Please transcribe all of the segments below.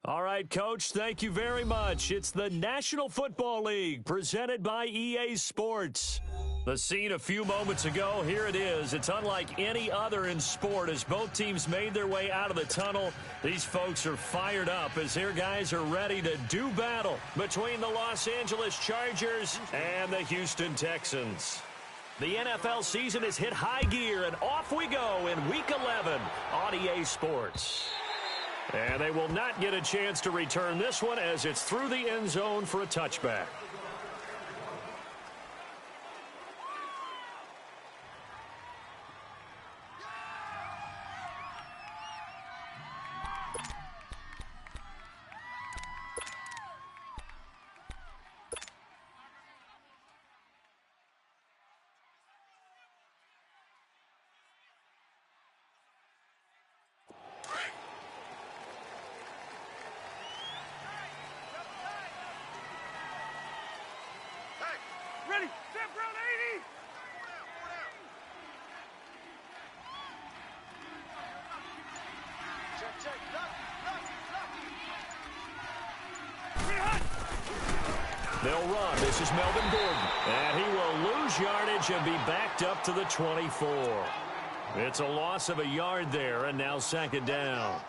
All right, Coach, thank you very much. It's the National Football League presented by EA Sports. The scene a few moments ago, here it is. It's unlike any other in sport as both teams made their way out of the tunnel. These folks are fired up as their guys are ready to do battle between the Los Angeles Chargers and the Houston Texans. The NFL season has hit high gear, and off we go in Week 11 on EA Sports. And they will not get a chance to return this one as it's through the end zone for a touchback. They'll run. This is Melvin Gordon. And he will lose yardage and be backed up to the 24. It's a loss of a yard there, and now second down.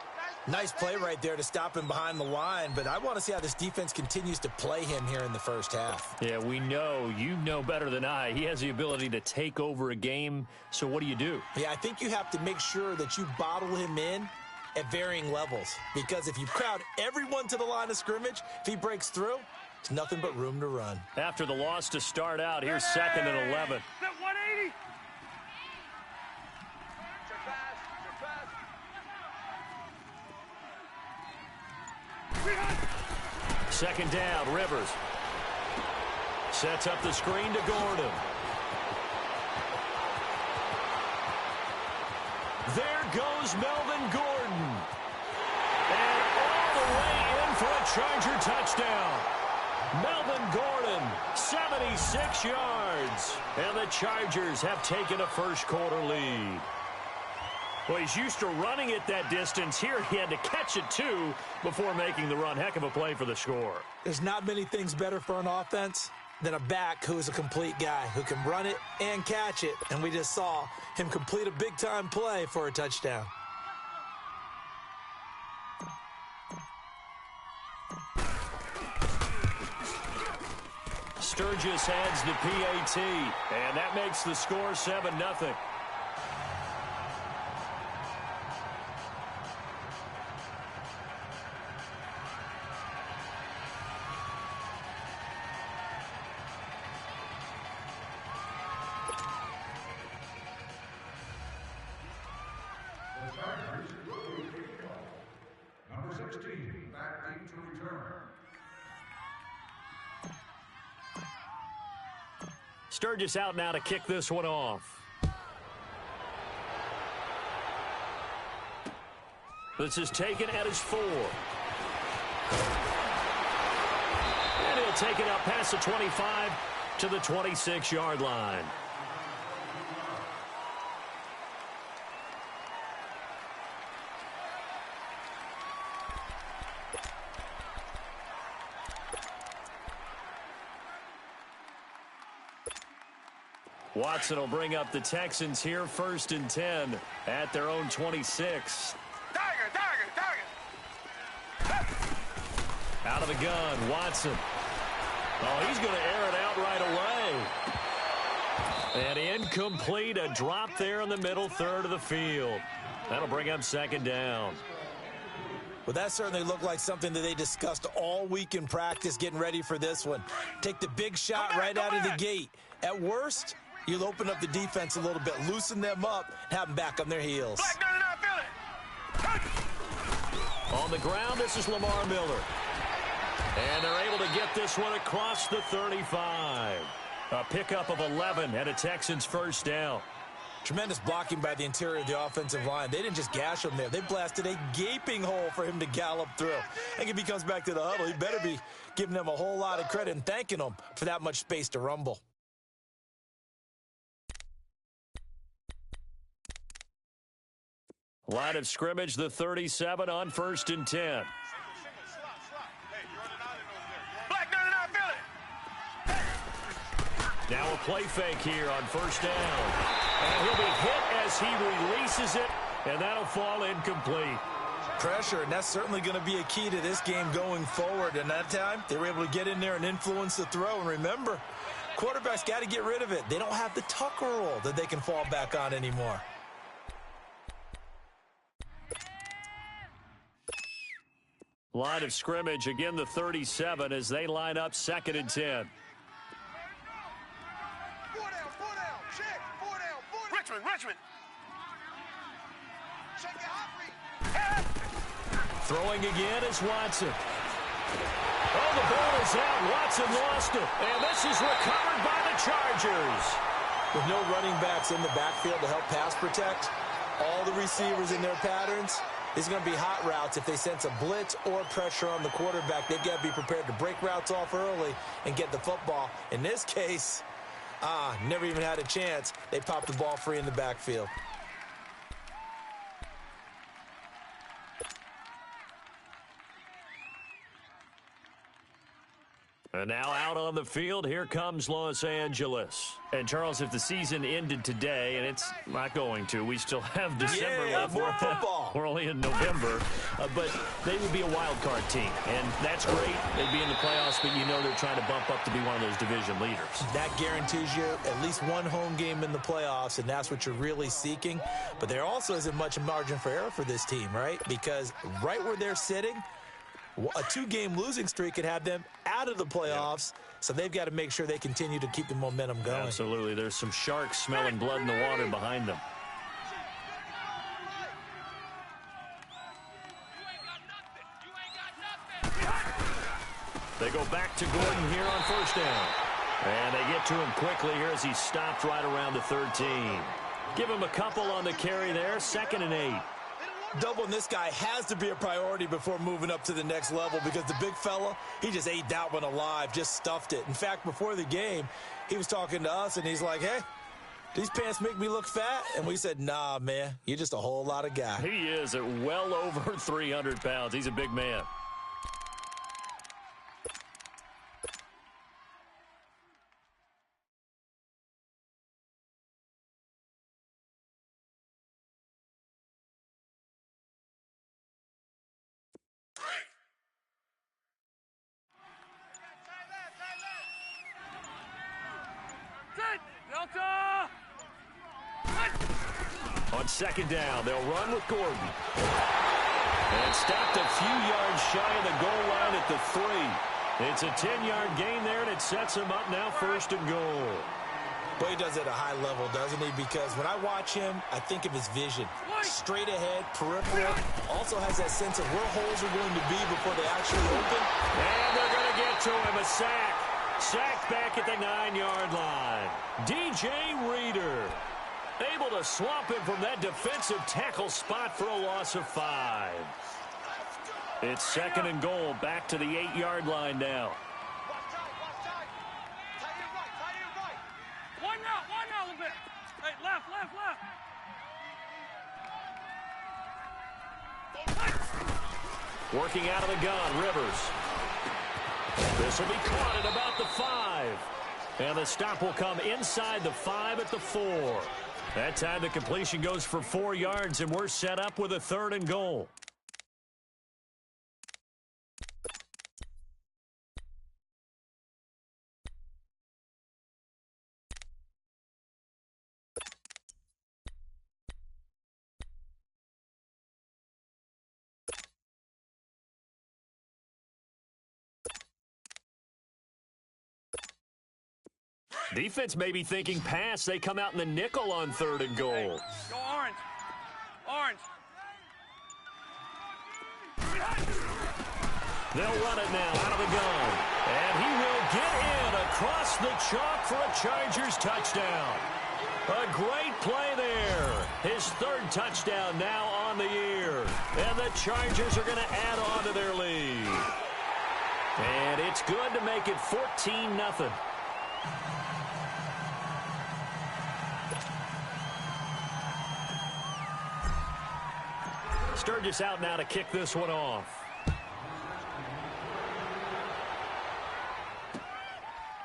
Nice play right there to stop him behind the line, but I want to see how this defense continues to play him here in the first half. Yeah, we know. You know better than I. He has the ability to take over a game, so what do? Yeah, I think you have to make sure that you bottle him in at varying levels, because if you crowd everyone to the line of scrimmage, if he breaks through, it's nothing but room to run. After the loss to start out, here's second and 11. Second down, Rivers. Sets up the screen to Gordon. There goes Melvin Gordon. And all the way in for a Charger touchdown. Melvin Gordon, 76 yards. And the Chargers have taken a first-quarter lead. Well, he's used to running it that distance. Here he had to catch it, too, before making the run. Heck of a play for the score. There's not many things better for an offense than a back who is a complete guy, who can run it and catch it. And we just saw him complete a big-time play for a touchdown. Sturgis adds the PAT, and that makes the score 7-0. Number 16, back deep to return. Sturgis out now to kick this one off. This is taken at his 4. And he'll take it up past the 25 to the 26-yard line. Watson will bring up the Texans here, 1st and 10 at their own 26. Out of the gun, Watson. Oh, he's going to air it out right away. And incomplete, a drop there in the middle third of the field. That'll bring up second down. Well, that certainly looked like something that they discussed all week in practice getting ready for this one. Take the big shot right out of the gate. At worst, you'll open up the defense a little bit, loosen them up, and have them back on their heels. On the ground, this is Lamar Miller. And they're able to get this one across the 35. A pickup of 11 and a Texans first down. Tremendous blocking by the interior of the offensive line. They didn't just gash him there. They blasted a gaping hole for him to gallop through. I think if he comes back to the huddle, he better be giving them a whole lot of credit and thanking them for that much space to rumble. Line of scrimmage, the 37 on 1st and 10. Now a play fake here on first down. And he'll be hit as he releases it, and that'll fall incomplete. Pressure, and that's certainly going to be a key to this game going forward. And that time, they were able to get in there and influence the throw. And remember, quarterbacks got to get rid of it. They don't have the tuck rule that they can fall back on anymore. Line of scrimmage, again the 37 as they line up 2nd and 10. Richmond. Throwing again is Watson. Oh, the ball is out. Watson lost it. And this is recovered by the Chargers. With no running backs in the backfield to help pass protect, all the receivers in their patterns, it's going to be hot routes. If they sense a blitz or pressure on the quarterback, they've got to be prepared to break routes off early and get the football. In this case, never even had a chance. They popped the ball free in the backfield. And now out on the field, here comes Los Angeles. And, Charles, if the season ended today, and it's not going to, we still have December left. More football. We're only in November. But they would be a wild card team, and that's great. They'd be in the playoffs, but you know they're trying to bump up to be one of those division leaders. That guarantees you at least one home game in the playoffs, and that's what you're really seeking. But there also isn't much margin for error for this team, right? Because right where they're sitting, a 2-game losing streak could have them out of the playoffs, so they've got to make sure they continue to keep the momentum going. Absolutely. There's some sharks smelling blood in the water behind them. They go back to Gordon here on first down. And they get to him quickly here as he stopped right around the 13. Give him a couple on the carry there, 2nd and 8. Doubling this guy has to be a priority before moving up to the next level because the big fella, he just ate that one alive, just stuffed it. In fact, before the game, he was talking to us, and he's like, hey, these pants make me look fat? And we said, nah, man, you're just a whole lot of guy. He is at well over 300 pounds. He's a big man. On 2nd down, they'll run with Gordon. And stopped a few yards shy of the goal line at the 3. It's a 10-yard gain there, and it sets him up now 1st and goal. Well, he does it at a high level, doesn't he? Because when I watch him, I think of his vision. Straight ahead, peripheral. Also has that sense of where holes are going to be before they actually open. And they're going to get to him. A sack. Sacked back at the 9-yard line. DJ Reader able to swamp him from that defensive tackle spot for a loss of 5. It's 2nd and goal, back to the 8-yard line now. One now a little bit. Hey, left. Working out of the gun, Rivers. This will be caught at about the 5. And the stop will come inside the 5 at the 4. That time the completion goes for 4 yards, and we're set up with a 3rd and goal. Defense may be thinking pass. They come out in the nickel on 3rd and goal. Hey, go orange. They'll run it now out of the gun. And he will get in across the chalk for a Chargers touchdown. A great play there. His 3rd touchdown now on the year. And the Chargers are going to add on to their lead. And it's good to make it 14-0. Sturgis out now to kick this one off.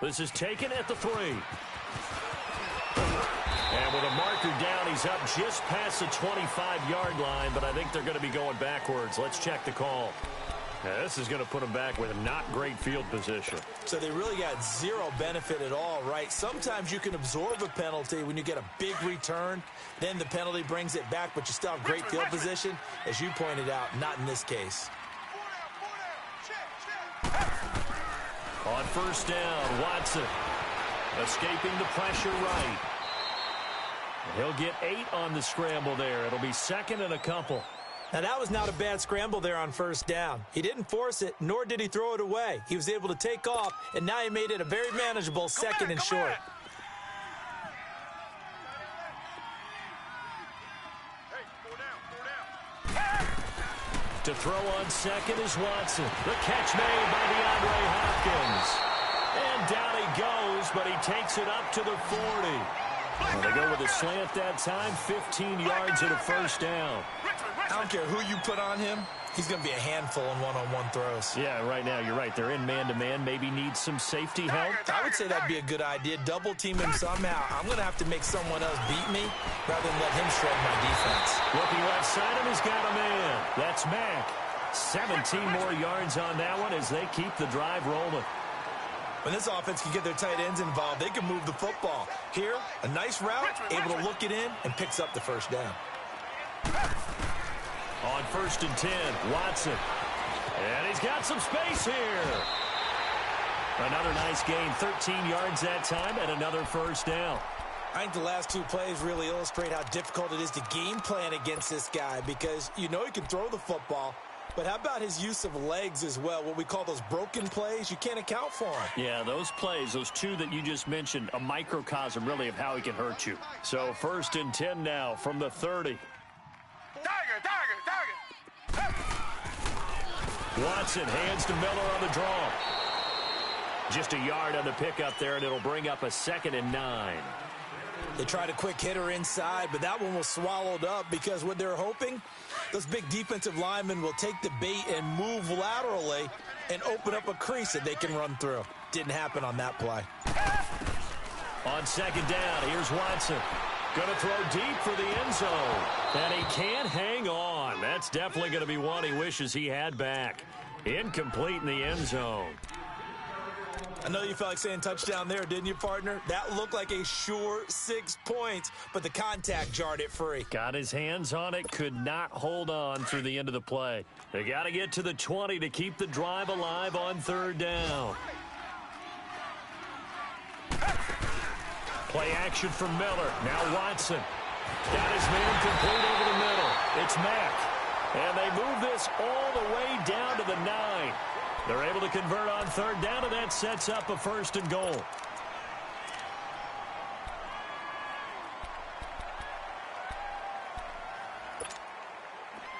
This is taken at the 3. And with a marker down, he's up just past the 25-yard line, but I think they're going to be going backwards. Let's check the call. Yeah, this is going to put them back with a not great field position. So they really got zero benefit at all, right? Sometimes you can absorb a penalty when you get a big return. Then the penalty brings it back, but you still have great field position. As you pointed out, not in this case. On first down, Watson escaping the pressure right. He'll get 8 on the scramble there. It'll be second and a couple. Now, that was not a bad scramble there on first down. He didn't force it, nor did he throw it away. He was able to take off, and now he made it a very manageable second and short. To throw on second is Watson. The catch made by DeAndre Hopkins. And down he goes, but he takes it up to the 40. Well, they go with a slant that time, 15 yards and a first down. I don't care who you put on him. He's going to be a handful in one-on-one throws. Yeah, right now, you're right. They're in man-to-man. Maybe needs some safety help. I would say that'd be a good idea. Double team him somehow. I'm going to have to make someone else beat me rather than let him shred my defense. Looking left side of him, he's got a man. That's Mack. 17 more yards on that one as they keep the drive rolling. When this offense can get their tight ends involved, they can move the football. Here, a nice route, able to look it in, and picks up the first down. On first and 10, Watson. And he's got some space here. Another nice gain, 13 yards that time, and another first down. I think the last 2 plays really illustrate how difficult it is to game plan against this guy because you know he can throw the football, but how about his use of legs as well? What we call those broken plays, you can't account for them. Yeah, those plays, those 2 that you just mentioned, a microcosm really of how he can hurt you. So first and 10 now from the 30. Watson hands to Miller on the draw. Just a yard on the pickup there, and it'll bring up a second and 9. They tried a quick hitter inside, but that one was swallowed up because what they're hoping, those big defensive linemen will take the bait and move laterally and open up a crease that they can run through. Didn't happen on that play. On second down, here's Watson. Going to throw deep for the end zone. And he can't hang on. That's definitely going to be one he wishes he had back. Incomplete in the end zone. I know you felt like saying touchdown there, didn't you, partner? That looked like a sure 6 points, but the contact jarred it free. Got his hands on it, could not hold on through the end of the play. They got to get to the 20 to keep the drive alive on third down. Play action from Miller. Now Watson. Got his man complete over the middle. It's Mack. And they move this all the way down to the 9. They're able to convert on third down, and that sets up a first and goal.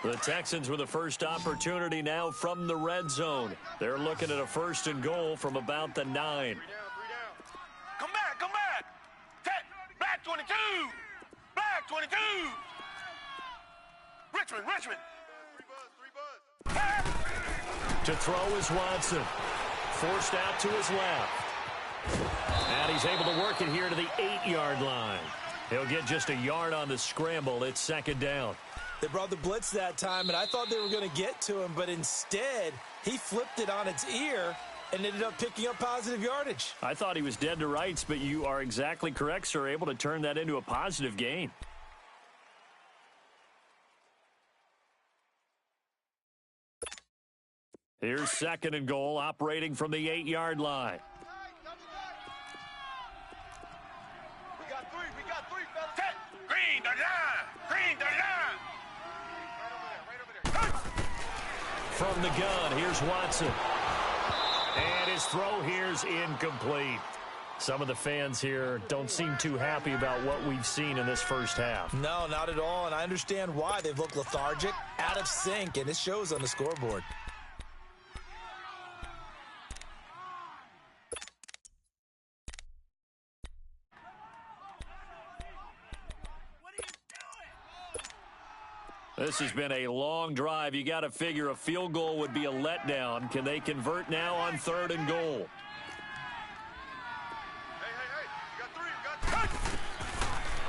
The Texans with the first opportunity now from the red zone. They're looking at a first and goal from about the 9. Come back, come back. Black 22. Black 22. Richmond. To throw is Watson. Forced out to his left. And he's able to work it here to the 8-yard line. He'll get just a yard on the scramble. It's second down. They brought the blitz that time, and I thought they were going to get to him, but instead, he flipped it on its ear and ended up picking up positive yardage. I thought he was dead to rights, but you are exactly correct, sir. Able to turn that into a positive gain. Here's second and goal, operating from the 8-yard line. We got three, fellas. Green, the line. Right over there. From the gun, here's Watson. And his throw here's incomplete. Some of the fans here don't seem too happy about what we've seen in this first half. No, not at all, and I understand why. They've looked lethargic, out of sync, and it shows on the scoreboard. This has been a long drive. You got to figure a field goal would be a letdown. Can they convert now on third and goal?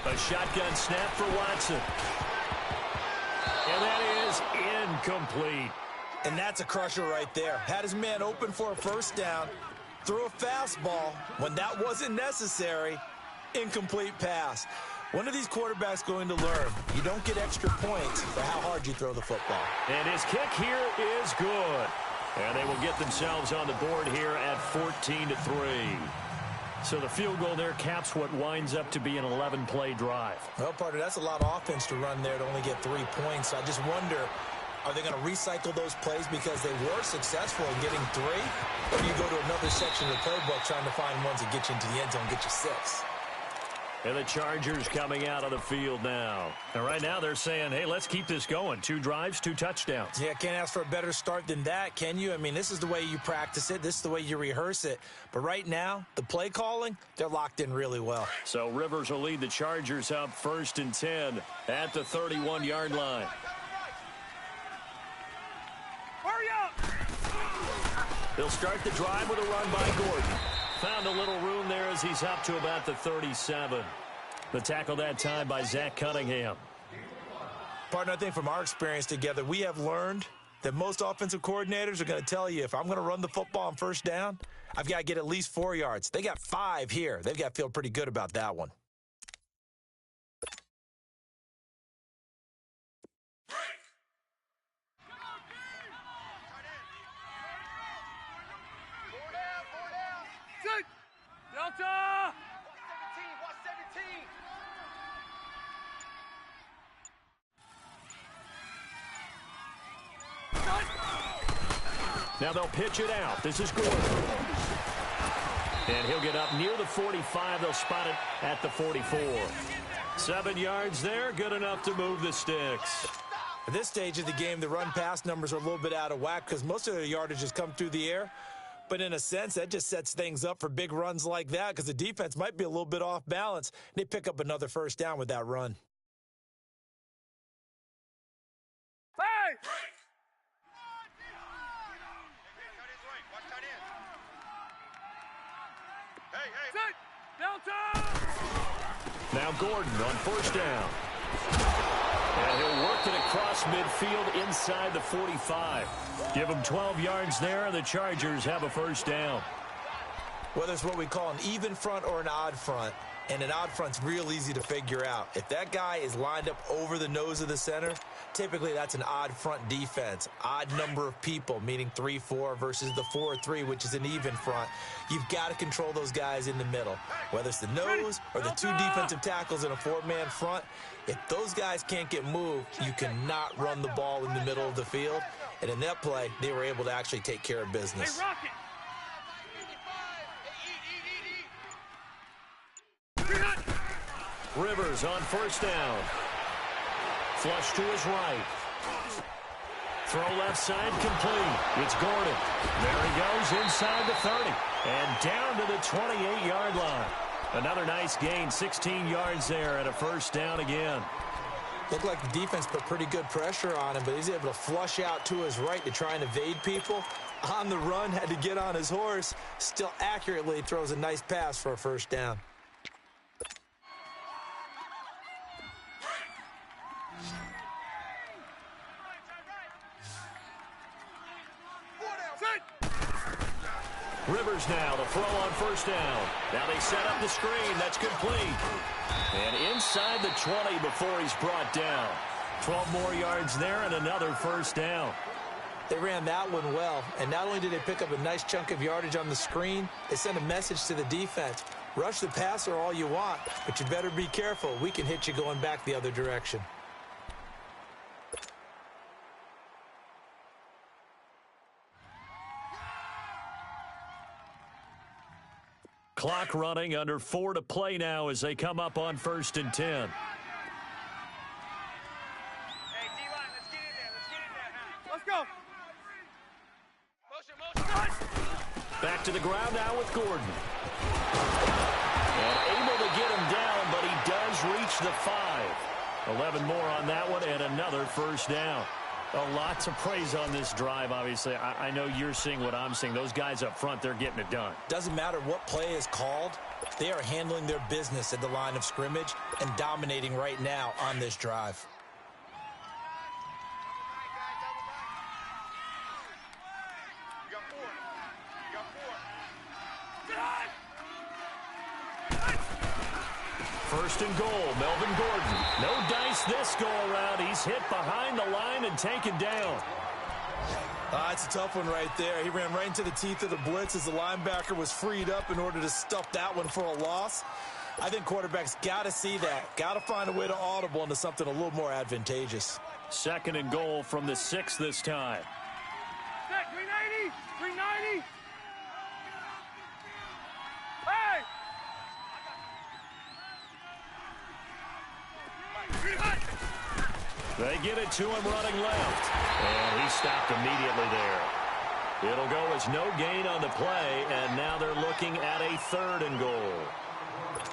A shotgun snap for Watson. And that is incomplete. And that's a crusher right there. Had his man open for a first down, threw a fastball when that wasn't necessary, incomplete pass. When are these quarterbacks going to learn? You don't get extra points for how hard you throw the football. And his kick here is good. And they will get themselves on the board here at 14-3. So the field goal there caps what winds up to be an 11-play drive. Well, partner, that's a lot of offense to run there to only get 3 points. So I just wonder, are they going to recycle those plays because they were successful in getting 3? Or do you go to another section of the playbook trying to find ones that get you into the end zone and get you 6? And the Chargers coming out of the field now. And right now they're saying, hey, let's keep this going. 2 drives, 2 touchdowns. Yeah, can't ask for a better start than that, can you? I mean, this is the way you practice it. This is the way you rehearse it. But right now, the play calling, they're locked in really well. So Rivers will lead the Chargers up 1st and 10 at the 31-yard line. Hurry up! They'll start the drive with a run by Gordon. Found a little room there as he's up to about the 37. The tackle that time by Zach Cunningham. Partner, I think from our experience together, we have learned that most offensive coordinators are going to tell you, if I'm going to run the football on first down, I've got to get at least 4 yards. They got 5 here. They've got to feel pretty good about that one. Delta! Watch 17. Now they'll pitch it out. This is Gordon. And he'll get up near the 45. They'll spot it at the 44. 7 yards there, good enough to move the sticks. At this stage of the game, the run-pass numbers are a little bit out of whack because most of their yardage has come through the air. But in a sense, that just sets things up for big runs like that because the defense might be a little bit off balance. They pick up another first down with that run. Hey! Delta! Now Gordon on first down. And he'll work it across midfield inside the 45. Give him 12 yards there, and the Chargers have a first down. Whether it's what we call an even front or an odd front, and an odd front's real easy to figure out. If that guy is lined up over the nose of the center, typically that's an odd front defense. Odd number of people, meaning 3-4 versus the 4-3, which is an even front. You've got to control those guys in the middle. Whether it's the nose or the 2 defensive tackles in a 4-man front, if those guys can't get moved, you cannot run the ball in the middle of the field. And in that play, they were able to actually take care of business. Hey, Rocket! Rivers on first down. Flush to his right. Throw left side complete. It's Gordon. There he goes inside the 30. And down to the 28-yard line. Another nice gain, 16 yards there and a first down again. Looked like the defense put pretty good pressure on him, but he's able to flush out to his right to try and evade people. On the run, had to get on his horse. Still accurately throws a nice pass for a first down. Rivers now to throw on first down. Now they set up the screen. That's complete. And inside the 20 before he's brought down. 12 more yards there and another first down. They ran that one well, and not only did they pick up a nice chunk of yardage on the screen, they sent a message to the defense. Rush the passer all you want, but you better be careful. We can hit you going back the other direction. Clock running, under 4 to play now as they come up on 1st and 10. Hey, D-line, let's get in there. Let's go. Motion. Back to the ground now with Gordon. And able to get him down, but he does reach the 5. 11 more on that one and another first down. Lots of praise on this drive, obviously. I know you're seeing what I'm seeing. Those guys up front, they're getting it done. Doesn't matter what play is called. They are handling their business at the line of scrimmage and dominating right now on this drive. First and goal, Melvin Gordon. No dice this go-around. He's hit behind the line and taken down. It's a tough one right there. He ran right into the teeth of the blitz as the linebacker was freed up in order to stuff that one for a loss. I think quarterbacks got to see that. Got to find a way to audible into something a little more advantageous. Second and goal from the 6 this time. 390! 390! Hey! They get it to him running left. And he stopped immediately there. It'll go as no gain on the play, and now they're looking at a third and goal.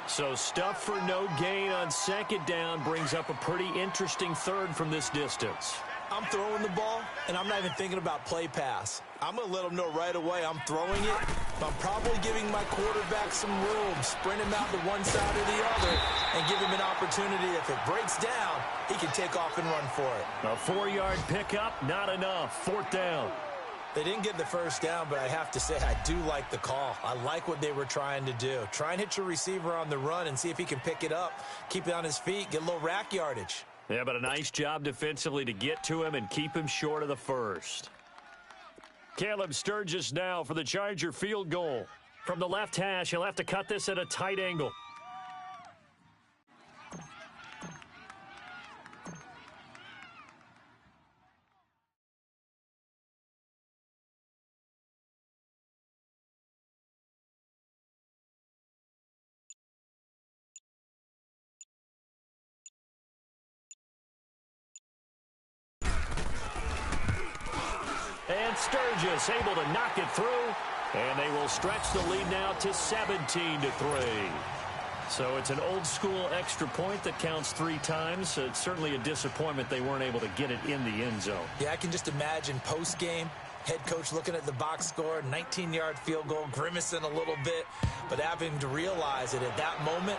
So stuff for no gain on second down brings up a pretty interesting third from this distance. I'm throwing the ball, and I'm not even thinking about play pass. I'm going to let them know right away I'm throwing it, but I'm probably giving my quarterback some room, sprint him out to one side or the other, and give him an opportunity. If it breaks down, he can take off and run for it. A 4-yard pickup, not enough. Fourth down. They didn't get the first down, but I have to say I do like the call. I like what they were trying to do. Try and hit your receiver on the run and see if he can pick it up, keep it on his feet, get a little rack yardage. Yeah, but a nice job defensively to get to him and keep him short of the first. Caleb Sturgis now for the Charger field goal. From the left hash, he'll have to cut this at a tight angle. And Sturgis able to knock it through, and they will stretch the lead now to 17-3. So it's an old-school extra point that counts 3 times. It's certainly a disappointment they weren't able to get it in the end zone. Yeah, I can just imagine post-game, head coach looking at the box score, 19-yard field goal, grimacing a little bit, but having to realize that at that moment,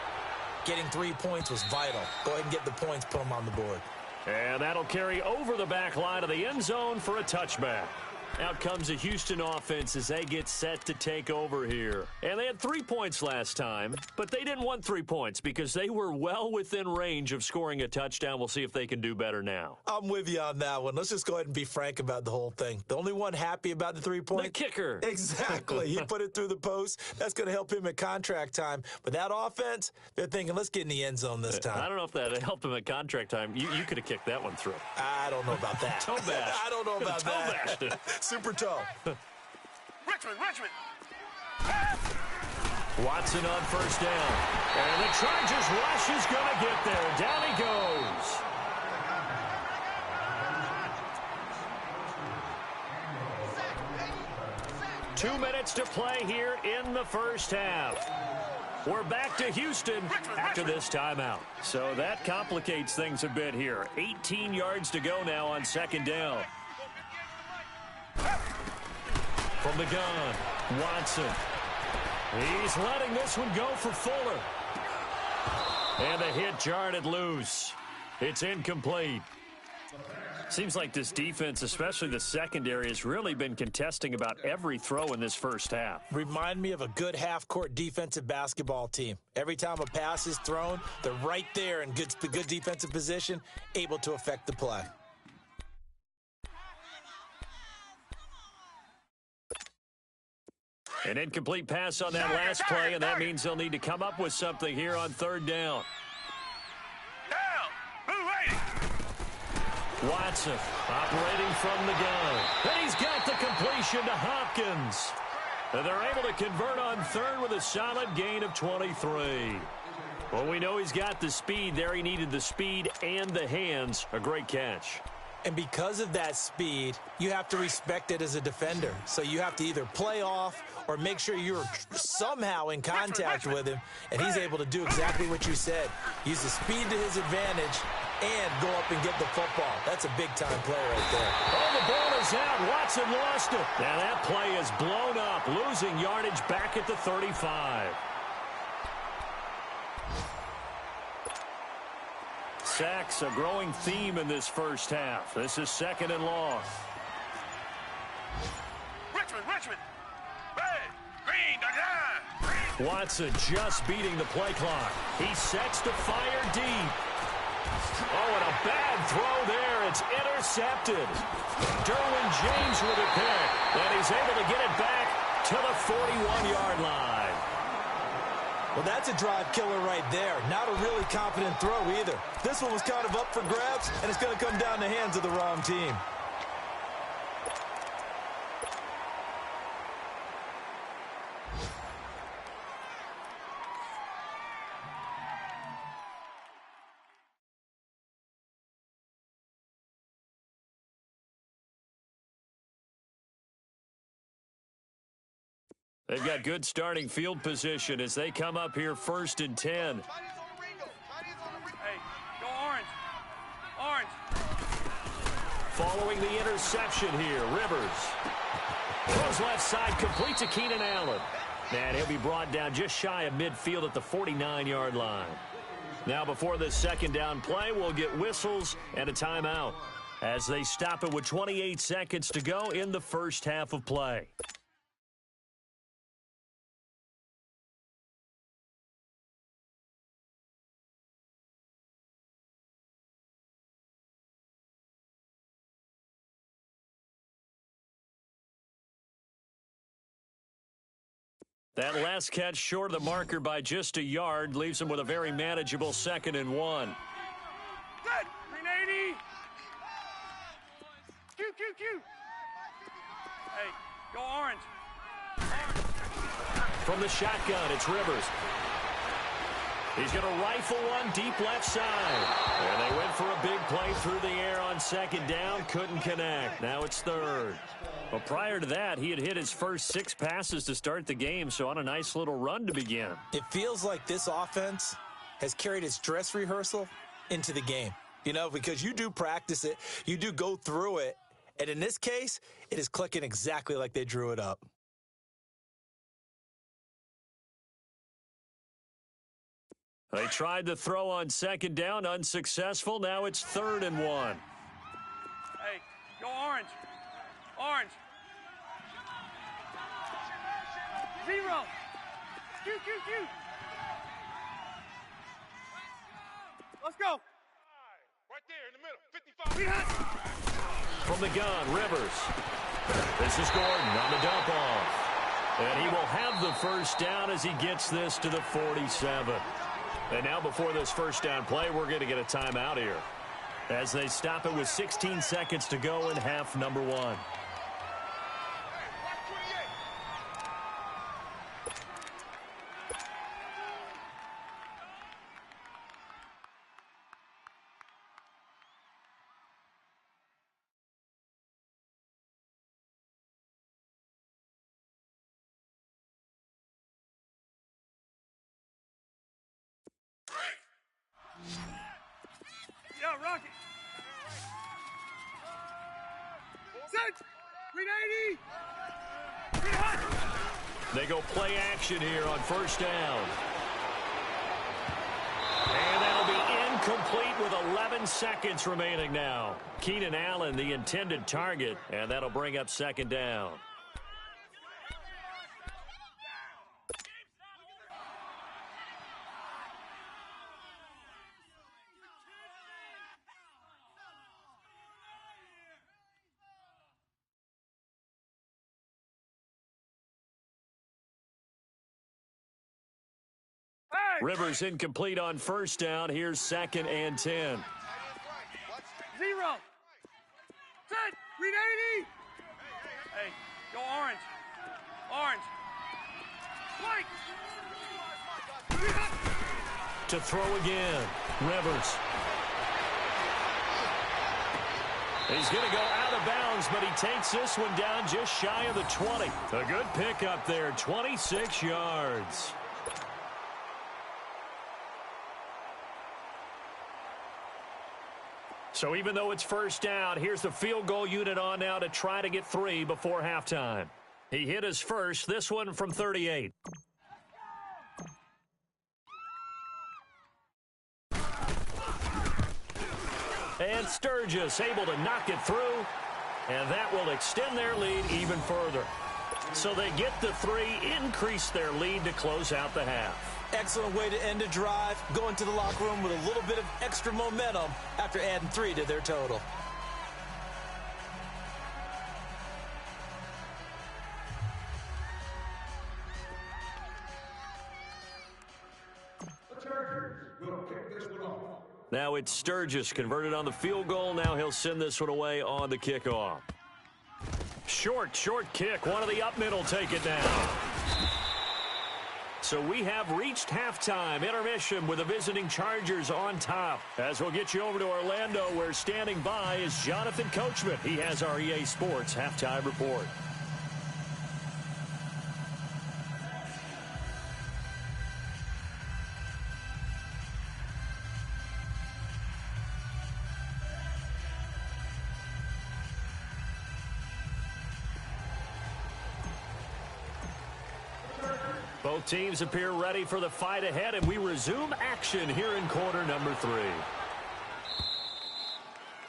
getting 3 points was vital. Go ahead and get the points, put them on the board. And that'll carry over the back line of the end zone for a touchback. Out comes the Houston offense as they get set to take over here. And they had 3 points last time, but they didn't want 3 points because they were well within range of scoring a touchdown. We'll see if they can do better now. I'm with you on that one. Let's just go ahead and be frank about the whole thing. The only one happy about the 3 points? The kicker. Exactly. He put it through the post. That's going to help him at contract time. But that offense, they're thinking, let's get in the end zone this time. I don't know if that helped him at contract time. You could have kicked that one through. I don't know about that. Toe bash. I don't know about Toe that. bashed it. Super toe. Richmond! Watson on first down. And the Chargers rush is going to get there. Down he goes. Two minutes to play here in the first half. We're back to Houston after this timeout. So that complicates things a bit here. 18 yards to go now on second down. From the gun, Watson. He's letting this one go for Fuller. And the hit jarred it loose. It's incomplete. Seems like this defense, especially the secondary, has really been contesting about every throw in this first half. Remind me of a good half-court defensive basketball team. Every time a pass is thrown, they're right there in good defensive position, able to affect the play. An incomplete pass on that last play, and that means they'll need to come up with something here on third down. Watson operating from the gun. And he's got the completion to Hopkins. And they're able to convert on third with a solid gain of 23. Well, we know he's got the speed there. He needed the speed and the hands. A great catch. And because of that speed, you have to respect it as a defender. So you have to either play off or make sure you're somehow in contact with him, and he's able to do exactly what you said. Use the speed to his advantage and go up and get the football. That's a big-time play right there. Oh, the ball is out. Watson lost it. Now that play is blown up, losing yardage back at the 35. Sacks, a growing theme in this first half. This is 2nd and long. Richmond. Red, green, green. Watson just beating the play clock. He sets to fire deep. Oh, and a bad throw there. It's intercepted. Derwin James with a pick, and he's able to get it back to the 41-yard line. Well, that's a drive killer right there. Not a really confident throw either. This one was kind of up for grabs, and it's going to come down the hands of the wrong team. They've got good starting field position as they come up here 1st and 10. Hey, go orange. Orange. Following the interception here, Rivers throws left side, complete to Keenan Allen. And he'll be brought down just shy of midfield at the 49-yard line. Now before this 2nd down play, we'll get whistles and a timeout as they stop it with 28 seconds to go in the first half of play. That last catch short of the marker by just a yard leaves him with a very manageable 2nd and 1. Good. 380. Q. Hey, go orange. From the shotgun, it's Rivers. He's going to rifle one deep left side. And they went for a big play through the air on 2nd down. Couldn't connect. Now it's 3rd. But prior to that, he had hit his first 6 passes to start the game, so on a nice little run to begin. It feels like this offense has carried its dress rehearsal into the game. You know, because you do practice it, you do go through it, and in this case, it is clicking exactly like they drew it up. They tried to throw on 2nd down, unsuccessful. Now it's 3rd and 1. Hey, go orange. Orange. 0. Q. Let's go. Right there in the middle. 55. From the gun, Rivers. This is Gordon on the dump off. And he will have the first down as he gets this to the 47. And now before this first down play, we're going to get a timeout here as they stop it with 16 seconds to go in half number 1. Yeah, Rocky. Set. 380. They go play action here on 1st down. And that'll be incomplete with 11 seconds remaining now. Keenan Allen, the intended target, and that'll bring up 2nd down. Rivers incomplete on 1st down. Here's 2nd and 10. 0. Set. 380. Hey, go orange. Orange. White. To throw again, Rivers. He's going to go out of bounds, but he takes this one down just shy of the 20. A good pickup there, 26 yards. So even though it's first down, here's the field goal unit on now to try to get 3 before halftime. He hit his first, this one from 38. And Sturgis able to knock it through, and that will extend their lead even further. So they get the 3, increase their lead to close out the half. Excellent way to end a drive, going to the locker room with a little bit of extra momentum after adding 3 to their total. The Chargers will kick this one off. Now it's Sturgis converted on the field goal. Now he'll send this one away on the kickoff. Short kick. One of the up middle take it down. So we have reached halftime. Intermission with the visiting Chargers on top. As we'll get you over to Orlando, where standing by is Jonathan Coachman. He has our EA Sports halftime report. Both teams appear ready for the fight ahead, and we resume action here in quarter number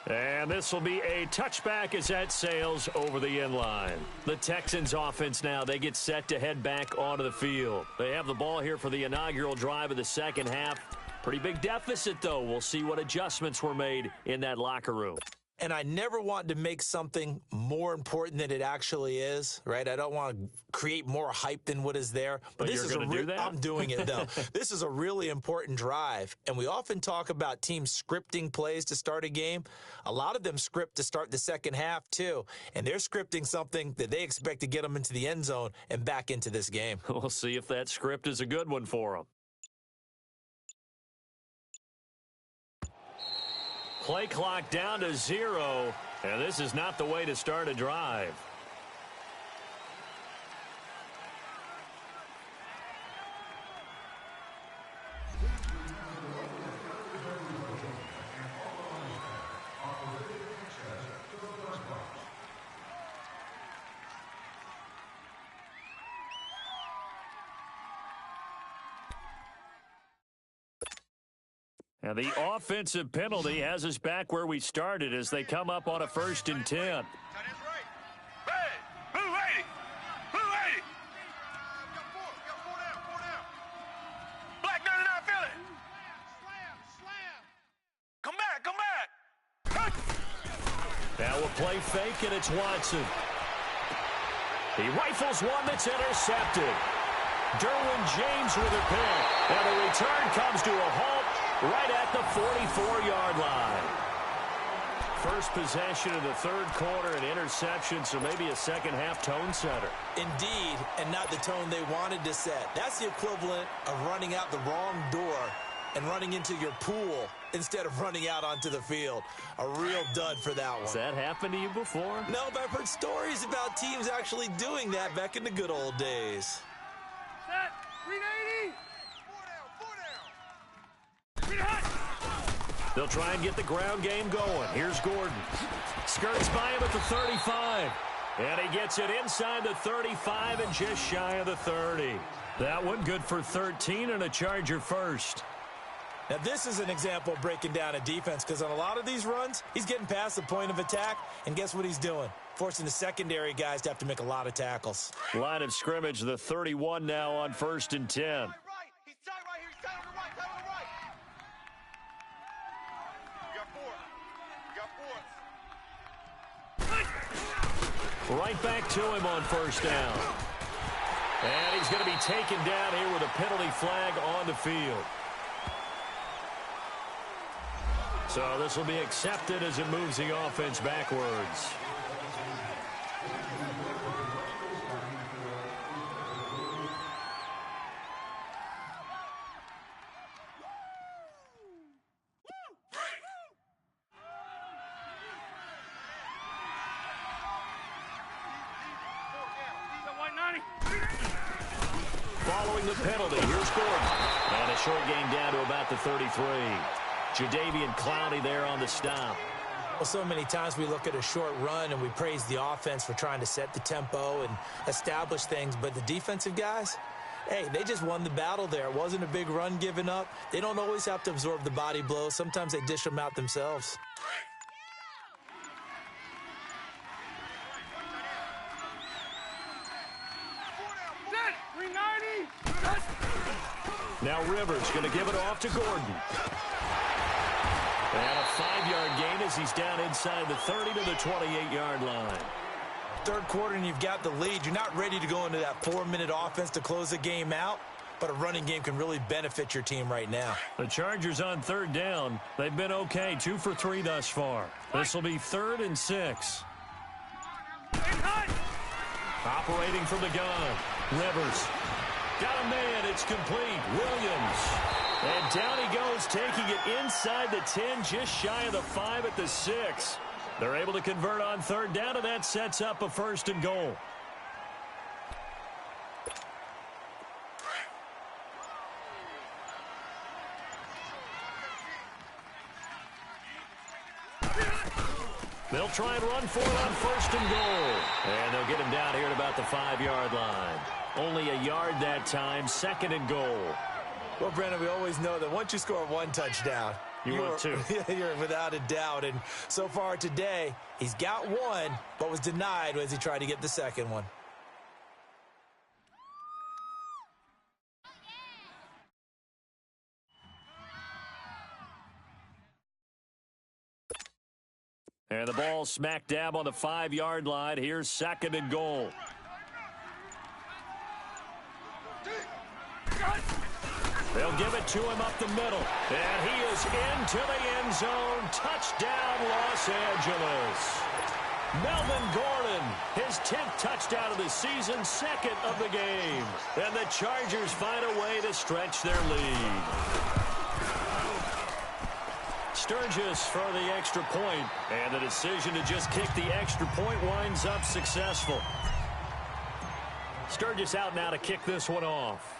3. And this will be a touchback as that sails over the end line. The Texans offense now, they get set to head back onto the field. They have the ball here for the inaugural drive of the second half. Pretty big deficit, though. We'll see what adjustments were made in that locker room. And I never want to make something more important than it actually is, right? I don't want to create more hype than what is there. But this you're going to do that? I'm doing it, though. This is a really important drive. And we often talk about teams scripting plays to start a game. A lot of them script to start the second half, too. And they're scripting something that they expect to get them into the end zone and back into this game. We'll see if that script is a good one for them. Play clock down to 0, and this is not the way to start a drive. And the offensive penalty has us back where we started as they come up on a 1st and 10. Tight end's right. Red. Blue 80. Blue 80. Got four down. Black 99 Philly. Slam. Come back. Now a play fake, and it's Watson. He rifles one that's intercepted. Derwin James with a pick. And the return comes to a halt right at the 44-yard line. First possession of the third quarter, an interception, so maybe a second-half tone setter. Indeed, and not the tone they wanted to set. That's the equivalent of running out the wrong door and running into your pool instead of running out onto the field. A real dud for that one. Has that happened to you before? No, but I've heard stories about teams actually doing that back in the good old days. Set. 380. Four down. They'll try and get the ground game going. Here's Gordon. Skirts by him at the 35. And he gets it inside the 35 and just shy of the 30. That one good for 13 and a Charger first. Now, this is an example of breaking down a defense, because on a lot of these runs, he's getting past the point of attack, and guess what he's doing? Forcing the secondary guys to have to make a lot of tackles. Line of scrimmage, the 31 now on 1st and 10. He's tight right here. He's tight on the right. You got four. Right back to him on 1st down. And he's going to be taken down here with a penalty flag on the field. So this will be accepted as it moves the offense backwards. Following the penalty, here's Gordon. And a short gain down to about the 33. Jadeveon Clowney there on the stop. Well, so many times we look at a short run and we praise the offense for trying to set the tempo and establish things, but the defensive guys, hey, they just won the battle there. It wasn't a big run given up. They don't always have to absorb the body blows. Sometimes they dish them out themselves. Now Rivers going to give it off to Gordon. And a 5-yard gain as he's down inside the 30 to the 28-yard line. Third quarter and you've got the lead. You're not ready to go into that 4-minute offense to close the game out, but a running game can really benefit your team right now. The Chargers on third down. They've been okay, 2 for 3 thus far. This will be 3rd and 6. Operating from the gun. Rivers. Got a man. It's complete. Williams. And down he goes, taking it inside the 10, just shy of the 5 at the 6. They're able to convert on third down, and that sets up a 1st and goal. They'll try and run for it on 1st and goal. And they'll get him down here at about the 5-yard line. Only a yard that time, 2nd and goal. Well, Brandon, we always know that once you score 1 touchdown, you're 2. You're without a doubt. And so far today, he's got 1, but was denied as he tried to get the 2nd one. And the ball smack dab on the 5-yard line. Here's 2nd and goal. They'll give it to him up the middle. And he is into the end zone. Touchdown, Los Angeles. Melvin Gordon, his 10th touchdown of the season, 2nd of the game. And the Chargers find a way to stretch their lead. Sturgis for the extra point. And the decision to just kick the extra point winds up successful. Sturgis out now to kick this one off.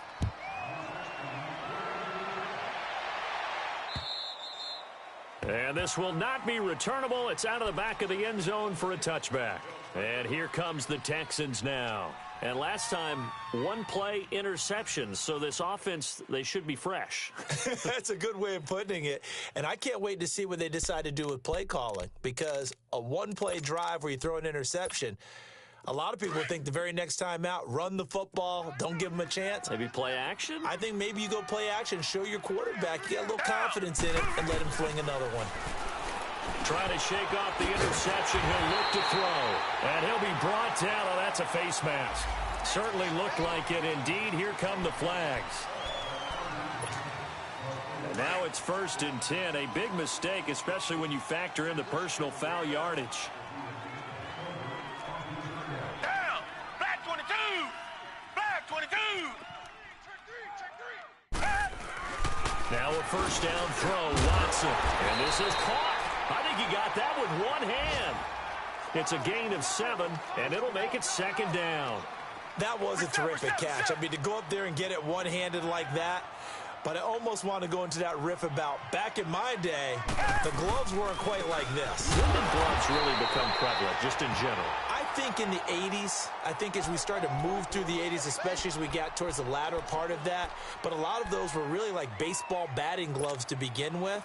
And this will not be returnable. It's out of the back of the end zone for a touchback. And here comes the Texans now. And last time, 1-play interceptions. So this offense, they should be fresh. That's a good way of putting it. And I can't wait to see what they decide to do with play calling. Because a 1-play drive where you throw an interception, a lot of people think the very next time out, run the football, don't give them a chance. Maybe play action? I think maybe you go play action, show your quarterback, you got a little confidence in it, and let him fling another one. Trying to shake off the interception. He'll look to throw. And he'll be brought down. Oh, that's a face mask. Certainly looked like it. Indeed, here come the flags. And now it's 1st and 10. A big mistake, especially when you factor in the personal foul yardage. Now a 1st down throw, Watson. And this is caught. I think he got that with 1 hand. It's a gain of 7, and it'll make it 2nd down. That was a terrific catch. I mean, to go up there and get it one-handed like that, but I almost want to go into that riff about back in my day, the gloves weren't quite like this. When did gloves really become prevalent, just in general? I think in the 80s, I think as we started to move through the 80s, especially as we got towards the latter part of that, but a lot of those were really like baseball batting gloves to begin with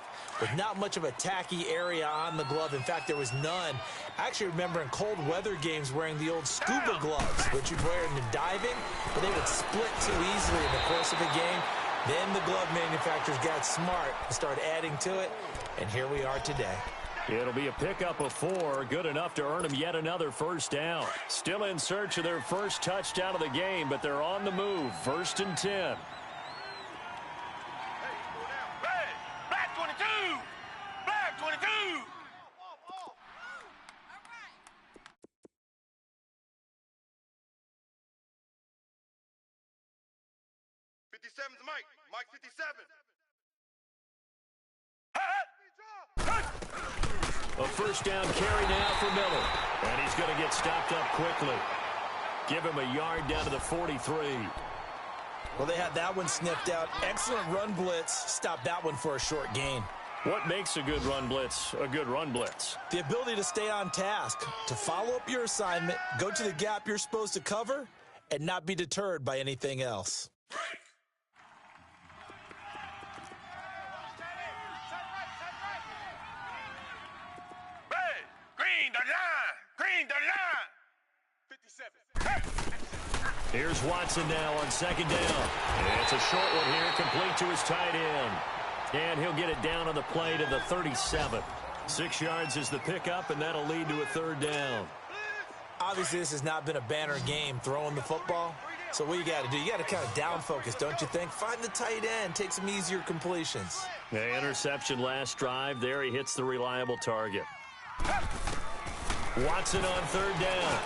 not much of a tacky area on the glove. In fact, there was none. I actually remember in cold weather games wearing the old scuba gloves, which you'd wear in the diving, but they would split too easily in the course of a game. Then the glove manufacturers got smart and started adding to it, and here we are today. It'll be a pickup of 4, good enough to earn them yet another 1st down. Still in search of their first touchdown of the game, but they're on the move. 1st and 10. Black 22! Black 22! 57's Mike. Mike 57. A 1st down carry now for Miller. And he's going to get stopped up quickly. Give him a yard down to the 43. Well, they had that one sniffed out. Excellent run blitz. Stopped that one for a short gain. What makes a good run blitz a good run blitz? The ability to stay on task, to follow up your assignment, go to the gap you're supposed to cover, and not be deterred by anything else. Red, green, the line. Green, the line. 57. Here's Watson now on second down. It's a short one here, complete to his tight end. And he'll get it down on the play to the 37. 6 yards is the pickup, and that'll lead to a third down. Obviously, this has not been a banner game throwing the football. So what you got to do, you got to kind of down focus, don't you think? Find the tight end, take some easier completions. The interception last drive. There he hits the reliable target. Watson on third down.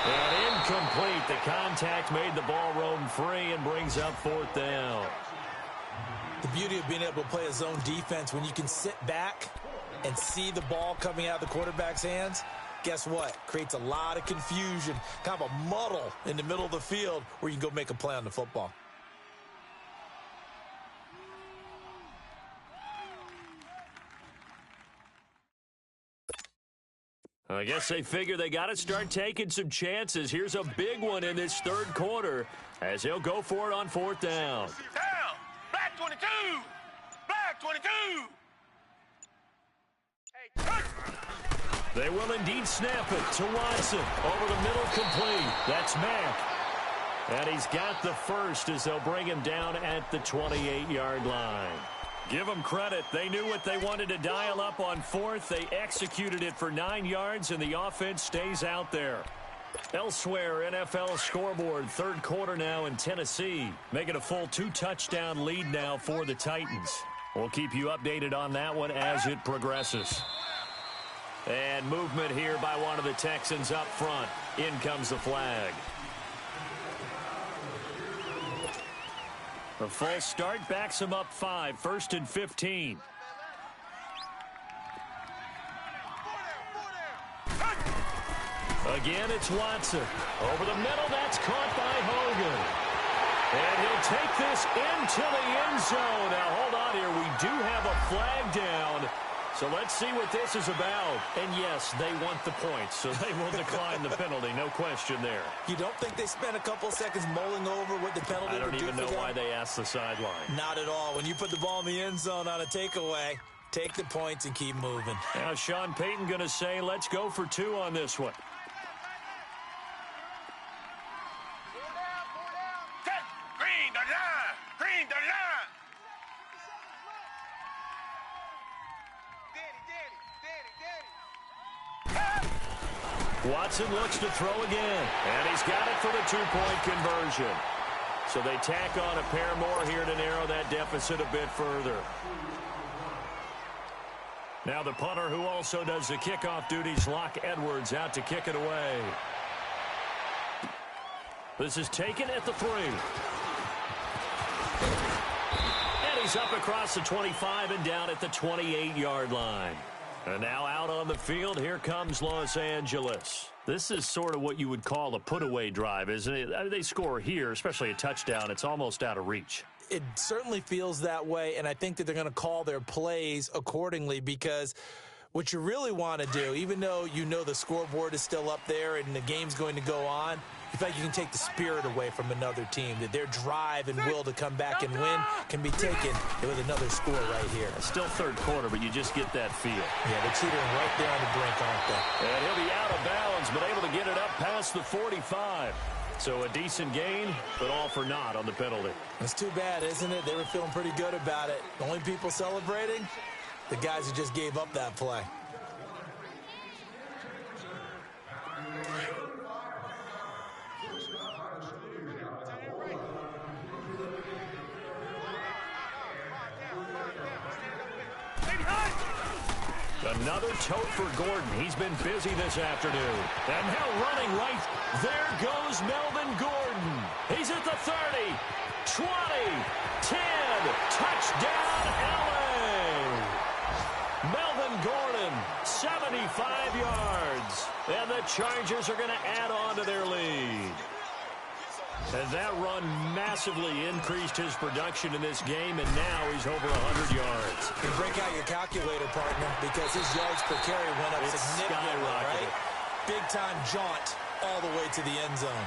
And incomplete. The contact made the ball roam free and brings up fourth down. The beauty of being able to play a zone defense when you can sit back and see the ball coming out of the quarterback's hands, guess what? Creates a lot of confusion, kind of a muddle in the middle of the field where you can go make a play on the football. I guess they figure they got to start taking some chances. Here's a big one in this third quarter as he'll go for it on fourth down. Down. Black 22. Black 22. They will indeed snap it to Watson. Over the middle, complete. That's Mack. And he's got the first as they'll bring him down at the 28-yard line. Give them credit. They knew what they wanted to dial up on fourth. They executed it for 9 yards, and the offense stays out there. Elsewhere, NFL scoreboard, third quarter now in Tennessee, making a full 2-touchdown lead now for the Titans. We'll keep you updated on that one as it progresses. And movement here by one of the Texans up front. In comes the flag. The false start backs him up 5, 1st and 15. Again, it's Watson. Over the middle, that's caught by Hogan. And he'll take this into the end zone. Now, hold on here. We do have a flag down. So let's see what this is about. And yes, they want the points, so they will decline the penalty. No question there. You don't think they spent a couple seconds mulling over what the penalty would do for them? I don't even know why they asked the sideline. Not at all. When you put the ball in the end zone on a takeaway, take the points and keep moving. Now Sean Payton going to say, let's go for 2 on this one. Green, the line. Green, the line. Watson looks to throw again, and he's got it for the 2-point conversion. So they tack on a pair more here to narrow that deficit a bit further. Now the punter, who also does the kickoff duties, Locke Edwards, out to kick it away. This is taken at the 3. And he's up across the 25 and down at the 28-yard line. And now out on the field, here comes Los Angeles. This is sort of what you would call a put-away drive, isn't it? I mean, they score here, especially a touchdown. It's almost out of reach. It certainly feels that way, and I think that they're going to call their plays accordingly, because what you really want to do, even though you know the scoreboard is still up there and the game's going to go on, you feel like you can take the spirit away from another team, that their drive and will to come back and win can be taken with another score right here. It's still third quarter, but you just get that feel. Yeah, they're teetering right there on the brink, aren't they? And he'll be out of bounds, but able to get it up past the 45. So a decent gain, but all for naught on the penalty. It's too bad, isn't it? They were feeling pretty good about it. The only people celebrating, the guys who just gave up that play. Another tote for Gordon. He's been busy this afternoon. And now running right. There goes Melvin Gordon. He's at the 30, 20, 10. Touchdown, LA. Melvin Gordon, 75 yards. And the Chargers are going to add on to their lead. And that run massively increased his production in this game, and now he's over 100 yards. You break out your calculator, partner, because his yards per carry went up significantly, right? Big-time jaunt all the way to the end zone.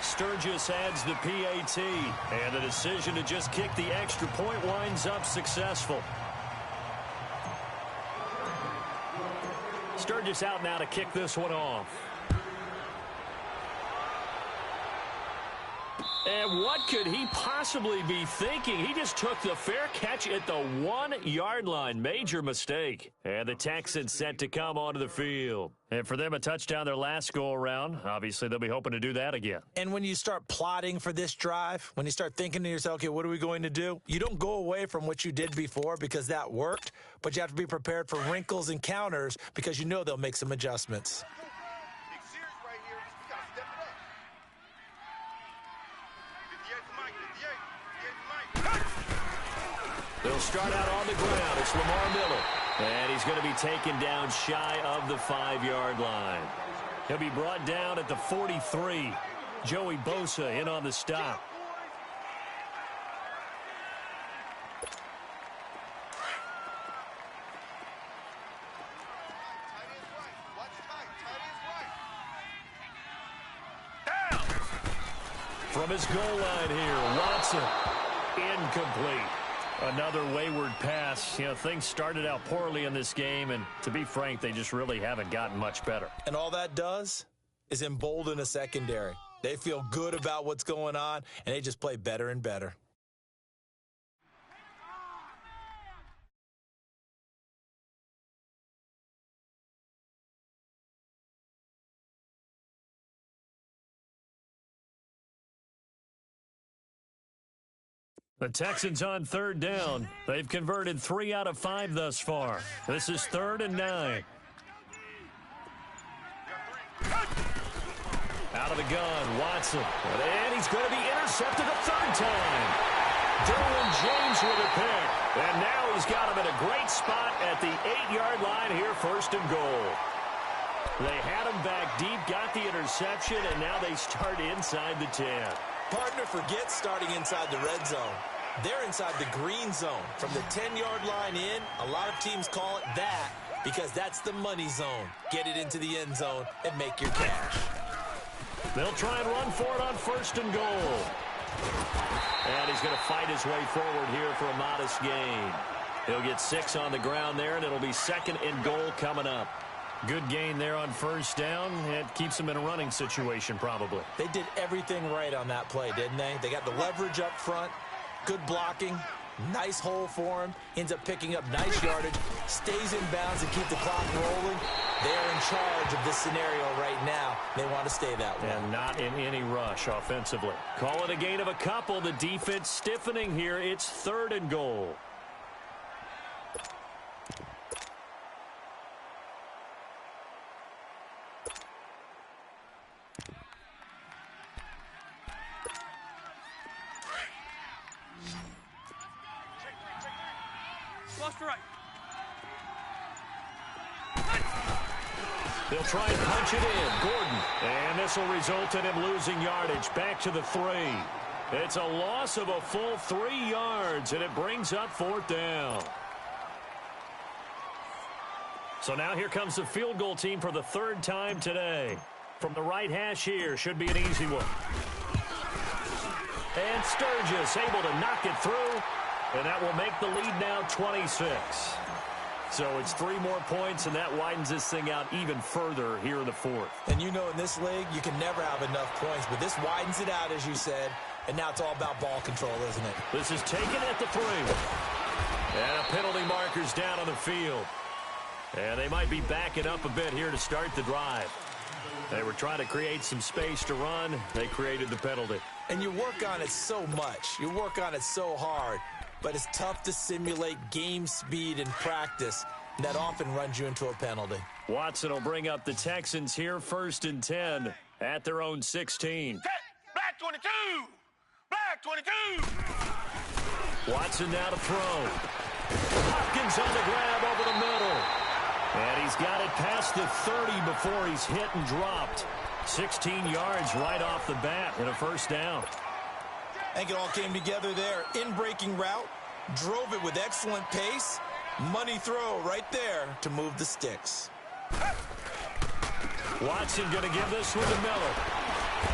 Sturgis adds the PAT, and the decision to just kick the extra point winds up successful. Sturgis out now to kick this one off. And what could he possibly be thinking? He just took the fair catch at the 1-yard line. Major mistake. And the Texans set to come onto the field. And for them, a touchdown their last go-around. Obviously, they'll be hoping to do that again. And when you start plotting for this drive, when you start thinking to yourself, okay, what are we going to do? You don't go away from what you did before because that worked, but you have to be prepared for wrinkles and counters because you know they'll make some adjustments. They'll start out on the ground. It's Lamar Miller. And he's going to be taken down shy of the 5-yard line. He'll be brought down at the 43. Joey Bosa in on the stop. From his goal line here, Watson. Incomplete. Another wayward pass. You know, things started out poorly in this game, and to be frank, they just really haven't gotten much better. And all that does is embolden a secondary. They feel good about what's going on, and they just play better and better. The Texans on 3rd down. They've converted 3 out of 5 thus far. This is 3rd and 9. Out of the gun, Watson. And he's going to be intercepted a 3rd time. Derwin James with a pick. And now he's got him in a great spot at the 8-yard line here, 1st and goal. They had him back deep, got the interception, and now they start inside the 10. Partner, forget starting inside the red zone. They're inside the green zone. From the 10-yard line in, a lot of teams call it that because that's the money zone. Get it into the end zone and make your cash. They'll try and run for it on 1st and goal. And he's going to fight his way forward here for a modest gain. He'll get 6 on the ground there, and it'll be 2nd and goal coming up. Good gain there on 1st down. It keeps them in a running situation, probably. They did everything right on that play, didn't they? They got the leverage up front, good blocking, nice hole for him, ends up picking up nice yardage, stays in bounds and keep the clock rolling. They're in charge of this scenario right now. They want to stay that way. And not in any rush offensively. Call it a gain of a couple. The defense stiffening here. It's 3rd and goal. They'll try and punch it in. Gordon. And this will result in him losing yardage. Back to the 3. It's a loss of a full 3 yards, and it brings up 4th down. So now here comes the field goal team for the 3rd time today. From the right hash here, should be an easy one. And Sturgis able to knock it through, and that will make the lead now 26. So it's 3 more points, and that widens this thing out even further here in the 4th. And you know in this league, you can never have enough points, but this widens it out, as you said, and now it's all about ball control, isn't it? This is taken at the 3. And a penalty marker's down on the field. And they might be backing up a bit here to start the drive. They were trying to create some space to run. They created the penalty. And you work on it so much. You work on it so hard. But it's tough to simulate game speed in practice. And that often runs you into a penalty. Watson will bring up the Texans here, 1st and 10 at their own 16. Black 22! Black 22! Watson now to throw. Hopkins on the grab over the middle. And he's got it past the 30 before he's hit and dropped. 16 yards right off the bat and a first down. I think it all came together there. In-breaking route, drove it with excellent pace. Money throw right there to move the sticks. Watson going to give this one to Miller.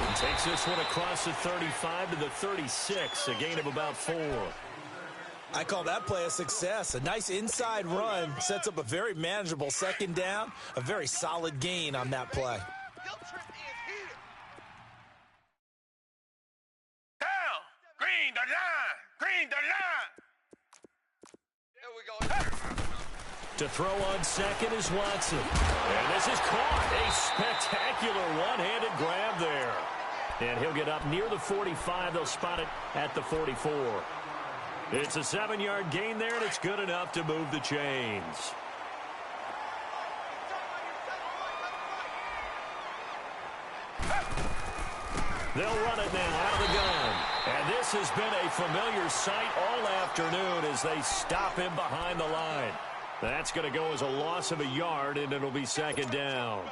And takes this one across the 35 to the 36, a gain of about 4. I call that play a success. A nice inside run sets up a very manageable second down. A very solid gain on that play. Down. Green the line. Green the line. There we go. To throw on second is Watson. And this is caught. A spectacular one-handed grab there. And he'll get up near the 45. They'll spot it at the 44. It's a 7-yard gain there, and it's good enough to move the chains. They'll run it now out of the gun. And this has been a familiar sight all afternoon as they stop him behind the line. That's going to go as a loss of a yard, and it'll be second down.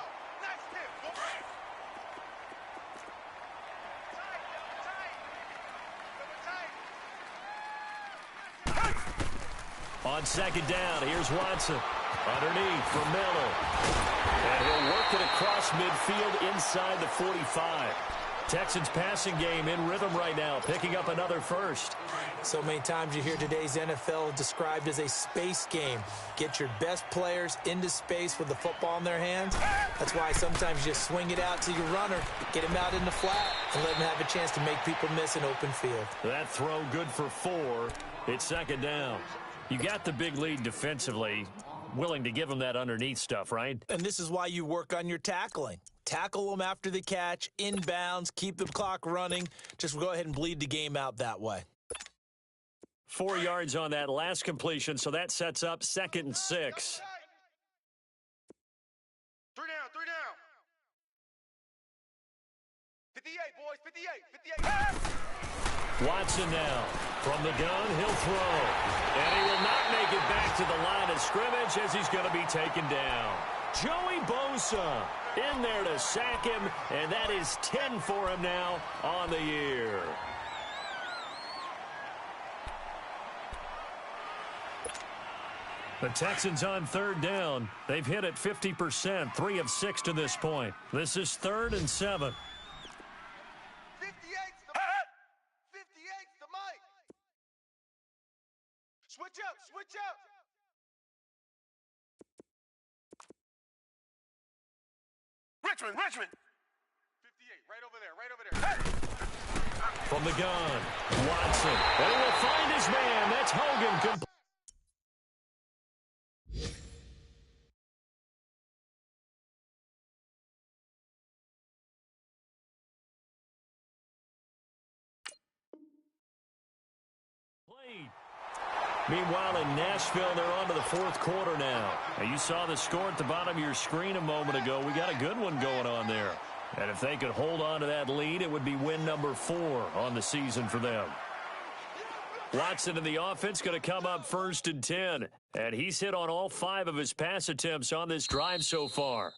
On second down, here's Watson. Underneath for Miller. And he'll work it across midfield inside the 45. Texans passing game in rhythm right now, picking up another first. So many times you hear today's NFL described as a space game. Get your best players into space with the football in their hands. That's why sometimes you just swing it out to your runner, get him out in the flat, and let him have a chance to make people miss an open field. That throw good for 4. It's second down. You got the big lead defensively, willing to give them that underneath stuff, right? And this is why you work on your tackling. Tackle them after the catch, inbounds, keep the clock running. Just go ahead and bleed the game out that way. 4 yards on that last completion, so that sets up 2nd and 6. 3 down, 3 down. 58, boys, 58. Watson now. From the gun, he'll throw. And he will not make it back to the line of scrimmage as he's going to be taken down. Joey Bosa in there to sack him, and that is 10 for him now on the year. The Texans on third down. They've hit it 50%, 3 of 6 to this point. This is 3rd and 7. 58's the mic. 58's the mic. Switch up, switch up. Richmond. 58, right over there, right over there. From the gun, Watson. And he will find his man. That's Hogan. Meanwhile, in Nashville, they're on to the 4th quarter now. And you saw the score at the bottom of your screen a moment ago. We got a good one going on there. And if they could hold on to that lead, it would be win number 4 on the season for them. Watson in the offense going to come up 1st and 10. And he's hit on all 5 of his pass attempts on this drive so far.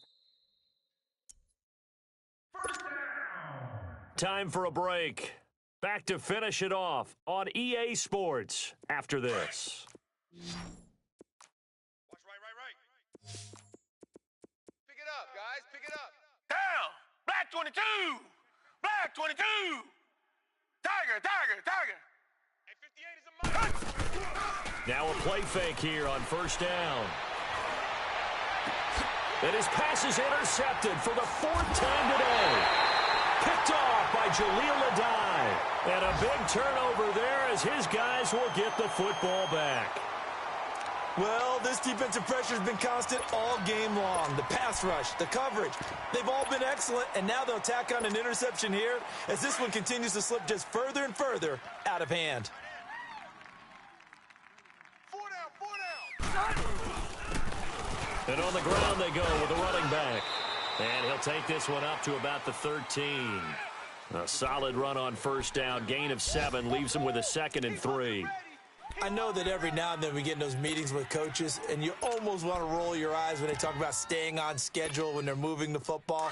Time for a break. Back to finish it off on EA Sports after this. Watch right. Pick it up, guys, pick it up. Down. Black 22. Black 22. Tiger. Hey, 58 is a mic. Now a play fake here on 1st down. And his pass is intercepted for the 4th time today. Picked off by Jaleel Adai. And a big turnover there as his guys will get the football back. Well, this defensive pressure has been constant all game long. The pass rush, the coverage, they've all been excellent, and now they'll tack on an interception here as this one continues to slip just further and further out of hand. 4 down. And on the ground they go with a running back. And he'll take this one up to about the 13. A solid run on 1st down. Gain of 7 leaves him with a 2nd and 3. I know that every now and then we get in those meetings with coaches, and you almost want to roll your eyes when they talk about staying on schedule when they're moving the football.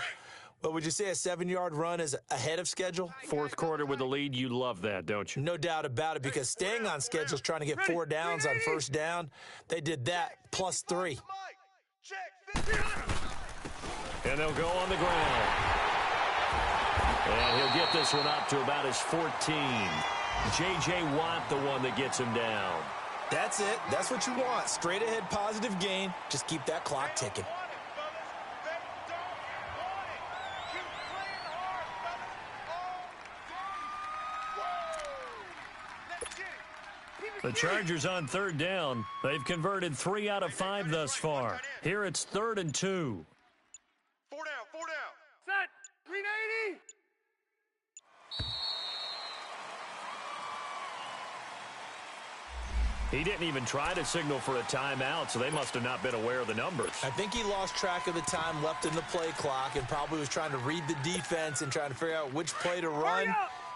But would you say a 7-yard run is ahead of schedule? Fourth quarter with the lead, you love that, don't you? No doubt about it, because staying on schedule is trying to get 4 downs on first down. They did that plus 3. And they'll go on the ground. And he'll get this one up to about his 14. J.J. Watt, the one that gets him down. That's it. That's what you want. Straight ahead positive gain. Just keep that clock ticking. The Chargers on third down. They've converted 3 out of 5 thus far. Here it's 3rd and 2. 4 down, 4 down. Set. 380. He didn't even try to signal for a timeout, so they must have not been aware of the numbers. I think he lost track of the time left in the play clock and probably was trying to read the defense and trying to figure out which play to run,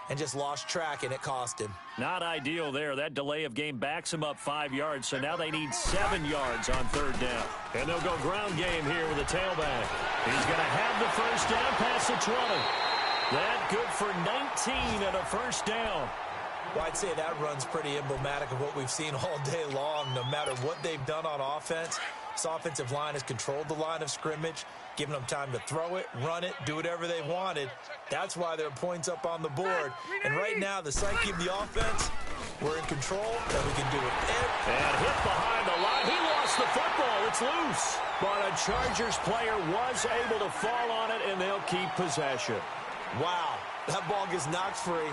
and just lost track, and it cost him. Not ideal there. That delay of game backs him up 5 yards, so now they need 7 yards on third down. And they'll go ground game here with a tailback. He's going to have the first down past the 20. That good for 19 and a first down. Well, I'd say that run's pretty emblematic of what we've seen all day long. No matter what they've done on offense, this offensive line has controlled the line of scrimmage, given them time to throw it, run it, do whatever they wanted. That's why there are points up on the board. And right now, the psyche of the offense, we're in control, and we can do it. And hit behind the line. He lost the football. It's loose. But a Chargers player was able to fall on it, and they'll keep possession. Wow, that ball gets knocked free,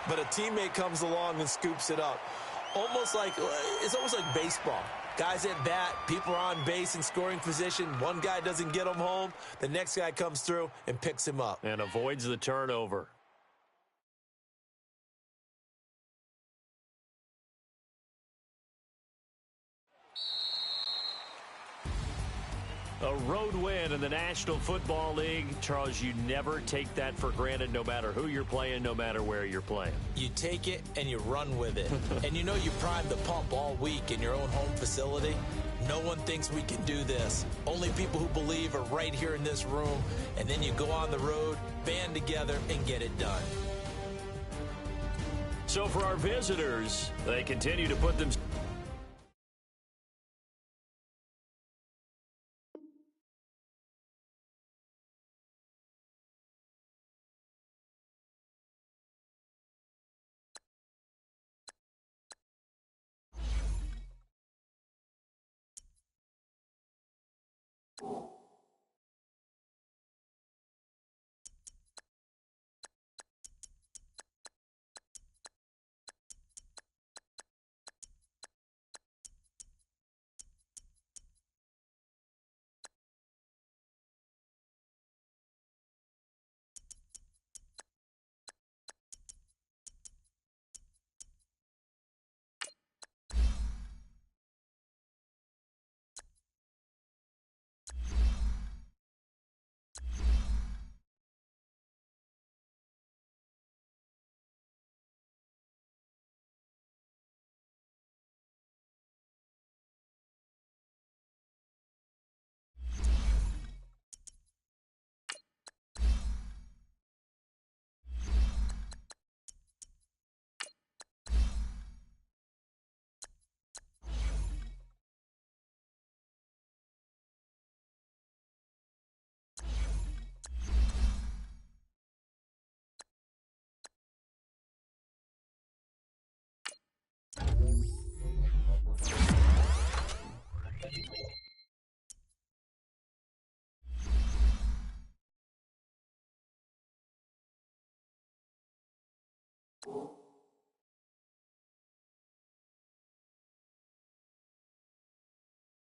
but a teammate comes along and scoops it up. It's almost like baseball. Guys at bat, people are on base in scoring position. One guy doesn't get him home. The next guy comes through and picks him up. And avoids the turnover. A road win in the National Football League. Charles, you never take that for granted, no matter who you're playing, no matter where you're playing. You take it and you run with it. And you know you primed the pump all week in your own home facility. No one thinks we can do this. Only people who believe are right here in this room. And then you go on the road, band together, and get it done. So for our visitors, they continue to put them...